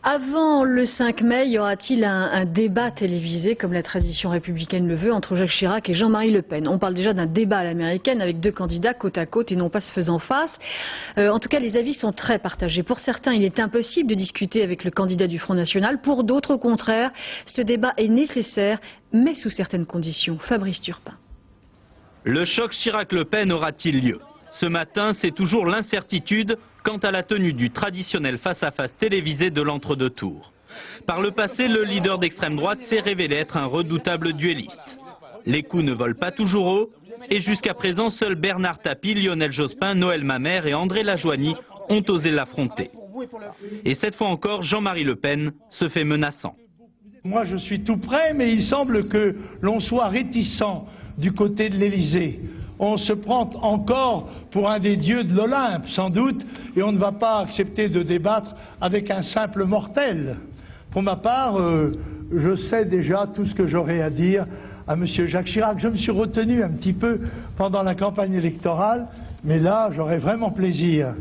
Avant le 5 mai, y aura-t-il un débat télévisé, comme la tradition républicaine le veut, entre Jacques Chirac et Jean-Marie Le Pen? On parle déjà d'un débat à l'américaine avec deux candidats côte à côte et non pas se faisant face. En tout cas, les avis sont très partagés. Pour certains, il est impossible de discuter avec le candidat du Front National. Pour d'autres, au contraire, ce débat est nécessaire, mais sous certaines conditions. Fabrice Turpin. Le choc Chirac-Le Pen aura-t-il lieu? Ce matin, c'est toujours l'incertitude quant à la tenue du traditionnel face-à-face télévisé de l'entre-deux tours. Par le passé, le leader d'extrême droite s'est révélé être un redoutable duelliste. Les coups ne volent pas toujours haut, et jusqu'à présent, seuls Bernard Tapie, Lionel Jospin, Noël Mamère et André Lajoigny ont osé l'affronter. Et cette fois encore, Jean-Marie Le Pen se fait menaçant. Moi, je suis tout prêt, mais il semble que l'on soit réticent du côté de l'Élysée. On se prend encore pour un des dieux de l'Olympe, sans doute, et on ne va pas accepter de débattre avec un simple mortel. Pour ma part, je sais déjà tout ce que j'aurai à dire à M. Jacques Chirac. Je me suis retenu un petit peu pendant la campagne électorale, mais là, j'aurai vraiment plaisir.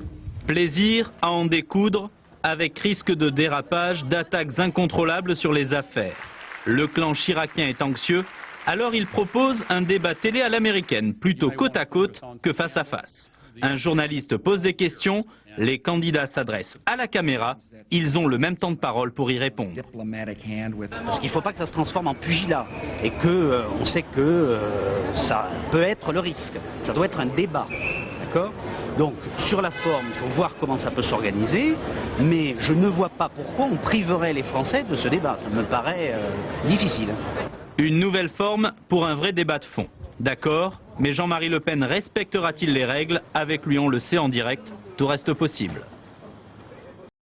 Plaisir à en découdre, avec risque de dérapage, d'attaques incontrôlables sur les affaires. Le clan chiracien est anxieux. Alors il propose un débat télé à l'américaine, plutôt côte à côte que face à face. Un journaliste pose des questions, les candidats s'adressent à la caméra, ils ont le même temps de parole pour y répondre. Parce qu'il ne faut pas que ça se transforme en pugilat et que on sait que ça peut être le risque. Ça doit être un débat, d'accord? Donc sur la forme, il faut voir comment ça peut s'organiser, mais je ne vois pas pourquoi on priverait les Français de ce débat. Ça me paraît difficile. Une nouvelle forme pour un vrai débat de fond. D'accord, mais Jean-Marie Le Pen respectera-t-il les règles? Avec lui, on le sait en direct, tout reste possible.